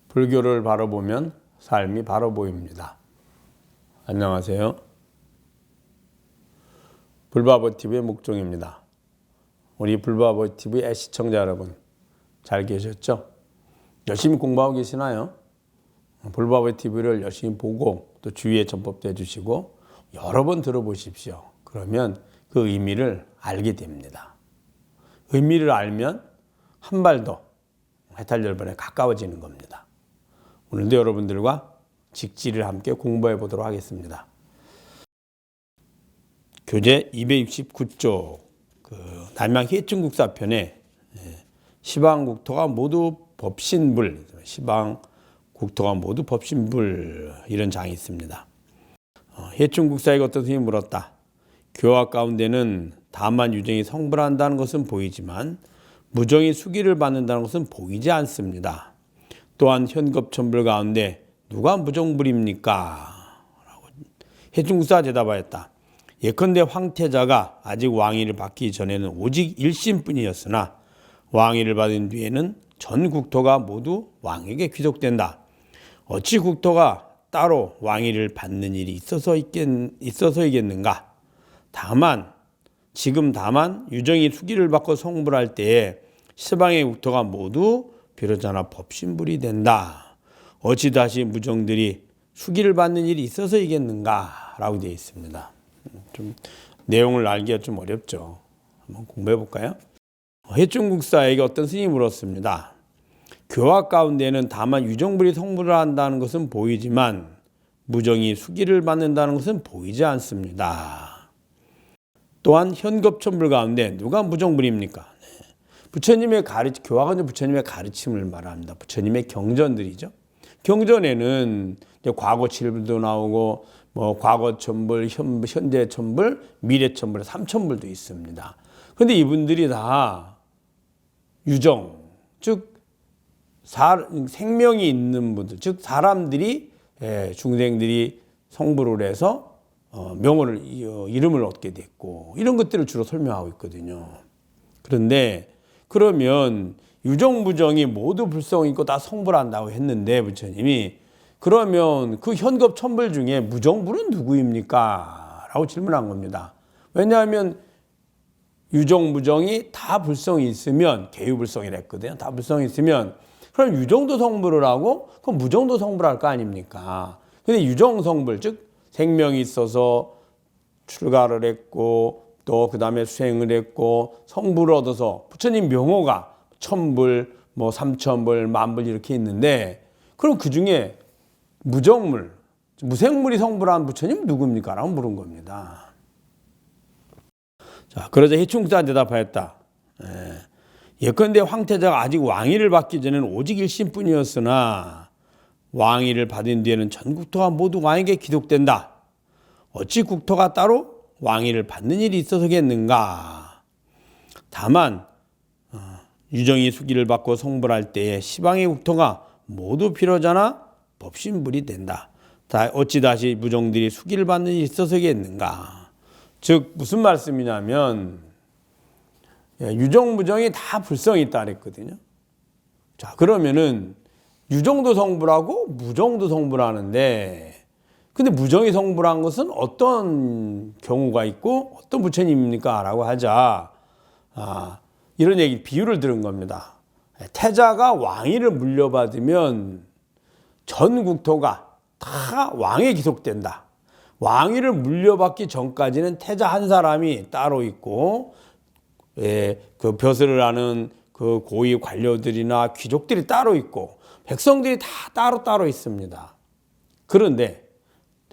불교를 바라보면 삶이 바로 보입니다. 안녕하세요. 불바보TV의 목종입니다. 우리 불바보TV의 시청자 여러분 잘 계셨죠? 열심히 공부하고 계시나요? 불바보TV를 열심히 보고 또 주위에 전법도 해주시고 여러 번 들어보십시오. 그러면 그 의미를 알게 됩니다. 의미를 알면 한 발 더 해탈열반에 가까워지는 겁니다. 오늘도 여러분들과 직지를 함께 공부해 보도록 하겠습니다. 교재 269쪽 남양 해충국사편에 시방국토가 모두 법신불, 시방국토가 모두 법신불 이런 장이 있습니다. 해충국사에게 어떤 스님이 물었다. 교화 가운데는 다만 유정이 성불한다는 것은 보이지만 무정이 수기를 받는다는 것은 보이지 않습니다. 또한 현겁천불 가운데 누가 무정불입니까? 라고 해충국사가 대답하였다. 예컨대 황태자가 아직 왕위를 받기 전에는 오직 일신뿐이었으나 왕위를 받은 뒤에는 전 국토가 모두 왕에게 귀속된다. 어찌 국토가 따로 왕위를 받는 일이 있어서이겠는가? 다만 유정이 수기를 받고 성불할 때에 시방의 국토가 모두 비로자나 법신불이 된다. 어찌 다시 무정들이 수기를 받는 일이 있어서이겠는가? 라고 되어 있습니다. 좀 내용을 알기가 좀 어렵죠. 한번 공부해 볼까요? 해충국사에게 어떤 스님이 물었습니다. 교화 가운데는 다만 유정불이 성불을 한다는 것은 보이지만 무정이 수기를 받는다는 것은 보이지 않습니다. 또한 현겁천불 가운데 누가 무정불입니까? 부처님의 교화가 부처님의 가르침을 말합니다. 부처님의 경전들이죠. 경전에는 이제 과거칠불도 나오고 과거천불, 현재천불, 미래천불, 삼천불도 있습니다. 그런데 이분들이 다 유정, 즉 생명이 있는 분들, 즉 사람들이 중생들이 성불을 해서 명호를 이름을 얻게 됐고 이런 것들을 주로 설명하고 있거든요. 그런데 그러면 유정, 무정이 모두 불성이 있고 다 성불한다고 했는데 부처님이 그러면 그 현겁 천불 중에 무정불은 누구입니까? 라고 질문한 겁니다. 왜냐하면 유정, 무정이 다 불성이 있으면 개유불성이라 했거든요. 다 불성이 있으면 그럼 유정도 성불을 하고 그럼 무정도 성불할 거 아닙니까? 근데 유정 성불 즉 생명이 있어서 출가를 했고 또 그 다음에 수행을 했고 성불을 얻어서 부처님 명호가 천불, 삼천불, 만불 이렇게 있는데 그럼 그 중에 무정물, 무생물이 성불한 부처님 누굽니까? 라고 물은 겁니다. 자, 그러자 해충국사가 대답하였다. 예컨대 황태자가 아직 왕위를 받기 전에는 오직 일신뿐이었으나 왕위를 받은 뒤에는 전 국토가 모두 왕에게 귀속된다. 어찌 국토가 따로 왕위를 받는 일이 있어서겠는가? 다만 유정이 수기를 받고 성불할 때에 시방의 국토가 모두 비로자나 법신불이 된다. 어찌 다시 무정들이 수기를 받는 일이 있어서겠는가? 즉 무슨 말씀이냐면 유정, 무정이 다 불성이 있다 그랬거든요. 자, 그러면은 유정도 성불하고 무정도 성불하는데 근데 무정이 성불한 것은 어떤 경우가 있고 어떤 부처님입니까? 라고 하자 이런 비유를 들은 겁니다. 태자가 왕위를 물려받으면 전 국토가 다 왕에 귀속된다. 왕위를 물려받기 전까지는 태자 한 사람이 따로 있고 그 벼슬을 하는 그 고위 관료들이나 귀족들이 따로 있고 백성들이 다 따로 있습니다. 그런데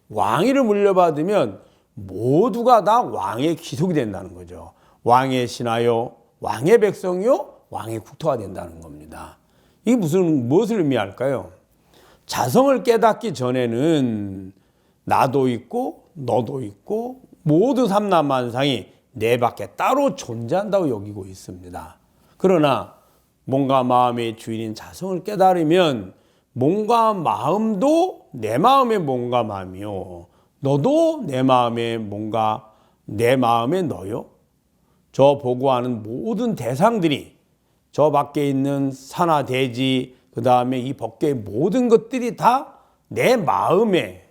왕위를 물려받으면 모두가 다 왕의 귀속이 된다는 거죠. 왕의 신하요, 왕의 백성이요, 왕의 국토가 된다는 겁니다. 이게 무엇을 의미할까요? 자성을 깨닫기 전에는 나도 있고 너도 있고 모든 삼라만상이 내 밖에 따로 존재한다고 여기고 있습니다. 그러나 몸과 마음의 주인인 자성을 깨달으면 몸과 마음도 내 마음의 몸과 마음이요. 너도 내 마음의 몸과 내 마음의 너요. 저 보고하는 모든 대상들이 저 밖에 있는 산하 대지, 그 다음에 이 법계의 모든 것들이 다 내 마음에,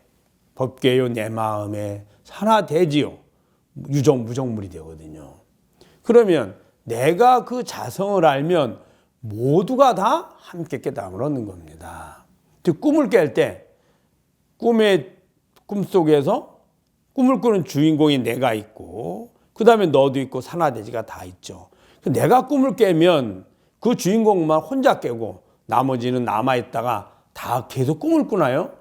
법계요 내 마음에 산화되지요. 유정무정물이 되거든요. 그러면 내가 그 자성을 알면 모두가 다 함께 깨달음을 얻는 겁니다. 즉 꿈을 깰 때 꿈속에서 꿈을 꾸는 주인공인 내가 있고 그 다음에 너도 있고 산화대지가 다 있죠. 내가 꿈을 깨면 그 주인공만 혼자 깨고 나머지는 남아있다가 다 계속 꿈을 꾸나요?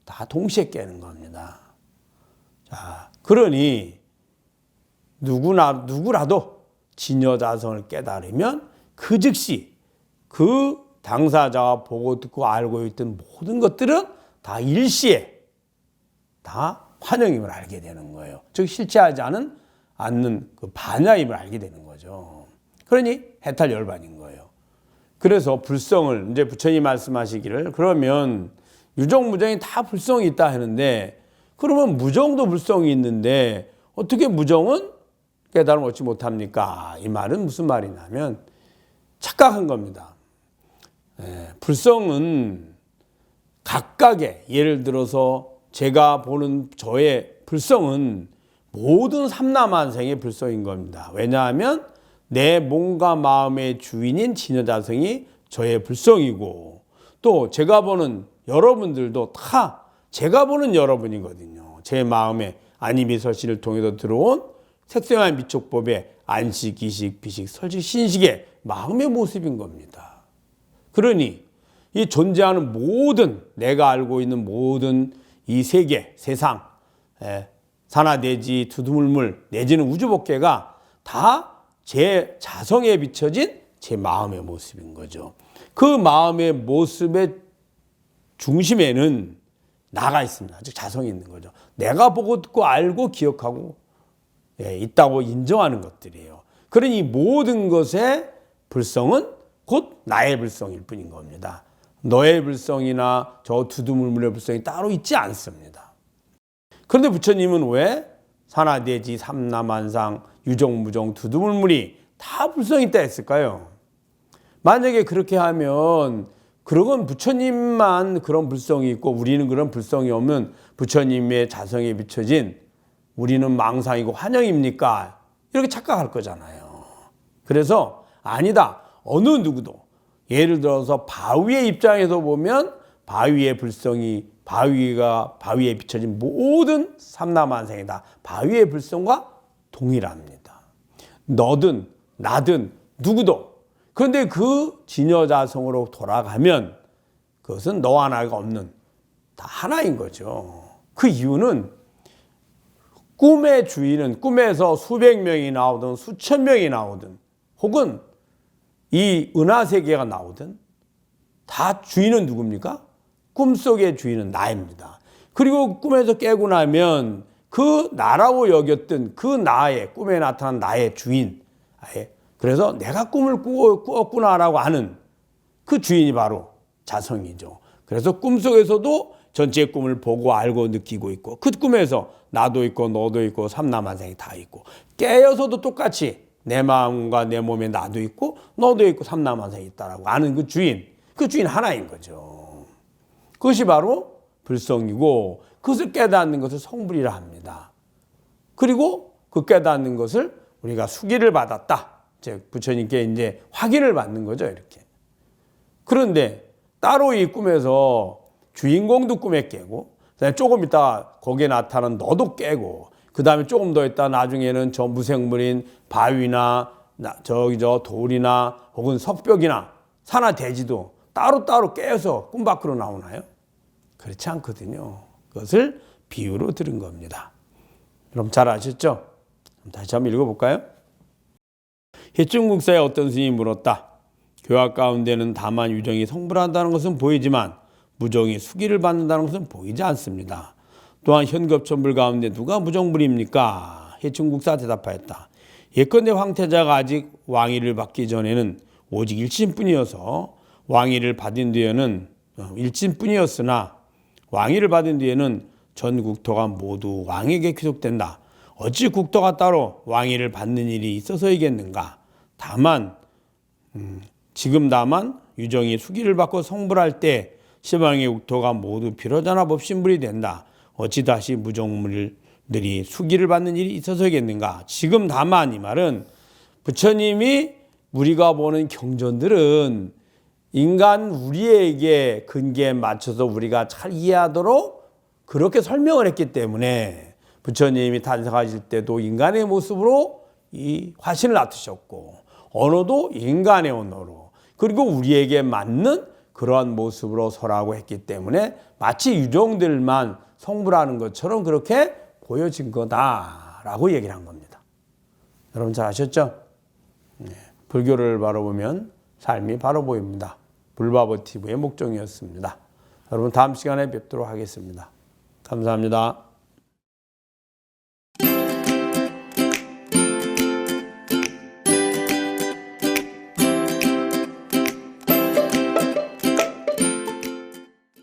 다 동시에 깨는 겁니다. 자, 그러니 누구라도 진여자성을 깨달으면 그 즉시 그 당사자가 보고 듣고 알고 있던 모든 것들은 다 일시에 다 환영임을 알게 되는 거예요. 즉 실체하지 않는 그 반야임을 알게 되는 거죠. 그러니 해탈열반인 거예요. 그래서 불성을 이제 부처님 말씀하시기를 그러면 유정무정이 다 불성이 있다 하는데 그러면 무정도 불성이 있는데 어떻게 무정은 깨달음을 얻지 못합니까? 이 말은 무슨 말이냐면 착각한 겁니다. 불성은 각각의 예를 들어서 제가 보는 저의 불성은 모든 삼라만생의 불성인 겁니다. 왜냐하면 내 몸과 마음의 주인인 진여자성이 저의 불성이고 또 제가 보는 여러분들도 다 제가 보는 여러분이거든요. 제 마음에 안이미설신을 통해서 들어온 색생활 미촉법의 안식, 이식, 비식, 설식, 신식의 마음의 모습인 겁니다. 그러니 이 존재하는 모든 내가 알고 있는 모든 이 세계, 세상, 산하대지, 두두물물 내지는 우주법계가 다 제 자성에 비춰진 제 마음의 모습인 거죠. 그 마음의 모습의 중심에는 나가 있습니다. 즉 자성이 있는 거죠. 내가 보고 듣고 알고 기억하고 있다고 인정하는 것들이에요. 그러니 모든 것의 불성은 곧 나의 불성일 뿐인 겁니다. 너의 불성이나 저 두두물물의 불성이 따로 있지 않습니다. 그런데 부처님은 왜 산하대지, 삼라만상, 유정무정, 두두물물이 다 불성이 있다 했을까요? 만약에 그렇게 하면 그건 부처님만 그런 불성이 있고 우리는 그런 불성이 없는 부처님의 자성에 비춰진 우리는 망상이고 환영입니까? 이렇게 착각할 거잖아요. 그래서 아니다. 어느 누구도 예를 들어서 바위의 입장에서 보면 바위의 불성이 바위에 비춰진 모든 삼라만상이다. 바위의 불성과 동일합니다. 너든 나든 누구도. 그런데 그 진여자성으로 돌아가면 그것은 너와 나가 없는 다 하나인 거죠. 그 이유는 꿈의 주인은 꿈에서 수백 명이 나오든 수천 명이 나오든 혹은 이 은하세계가 나오든 다 주인은 누굽니까? 꿈속의 주인은 나입니다. 그리고 꿈에서 깨고 나면 그 나라고 여겼던 그 나의 꿈에 나타난 나의 주인, 그래서 내가 꿈을 꾸었구나라고 하는 그 주인이 바로 자성이죠. 그래서 꿈속에서도 전체의 꿈을 보고 알고 느끼고 있고 그 꿈에서 나도 있고 너도 있고 삼라만상이 다 있고 깨어서도 똑같이 내 마음과 내 몸에 나도 있고 너도 있고 삼라만상이 있다라고 아는 그 주인 하나인 거죠. 그것이 바로 불성이고 그것을 깨닫는 것을 성불이라 합니다. 그리고 그 깨닫는 것을 우리가 수기를 받았다. 즉 부처님께 이제 확인을 받는 거죠, 이렇게. 그런데 따로 이 꿈에서 주인공도 꿈에 깨고, 그다음에 조금 있다 거기에 나타난 너도 깨고, 그 다음에 조금 더 있다 나중에는 저 무생물인 바위나 저 돌이나 혹은 석벽이나 산하대지도 따로따로 깨어서 꿈 밖으로 나오나요? 그렇지 않거든요. 그것을 비유로 들은 겁니다. 그럼 잘 아셨죠? 다시 한번 읽어볼까요? 해충국사에 어떤 스님이 물었다. 교화 가운데는 다만 유정이 성불한다는 것은 보이지만 무정이 수기를 받는다는 것은 보이지 않습니다. 또한 현겁천불 가운데 누가 무정불입니까? 해충국사 대답하였다. 예컨대 황태자가 아직 왕위를 받기 전에는 오직 일진뿐이어서 왕위를 받은 뒤에는 일진뿐이었으나 왕위를 받은 뒤에는 전 국토가 모두 왕에게 귀속된다. 어찌 국토가 따로 왕위를 받는 일이 있어서이겠는가? 다만 지금 유정이 수기를 받고 성불할 때 시방의 국토가 모두 비로자나 법신불이 된다. 어찌 다시 무정물들이 수기를 받는 일이 있어서겠는가. 지금 다만 이 말은 부처님이 우리가 보는 경전들은 인간 우리에게 근기에 맞춰서 우리가 잘 이해하도록 그렇게 설명을 했기 때문에 부처님이 탄생하실 때도 인간의 모습으로 이 화신을 놔두셨고 언어도 인간의 언어로 그리고 우리에게 맞는 그러한 모습으로 설하고 했기 때문에 마치 유종들만 성불하는 것처럼 그렇게 보여진 거다라고 얘기를 한 겁니다. 여러분 잘 아셨죠? 네. 불교를 바라보면 삶이 바로 보입니다. 불바보TV의 목종이었습니다. 여러분 다음 시간에 뵙도록 하겠습니다. 감사합니다.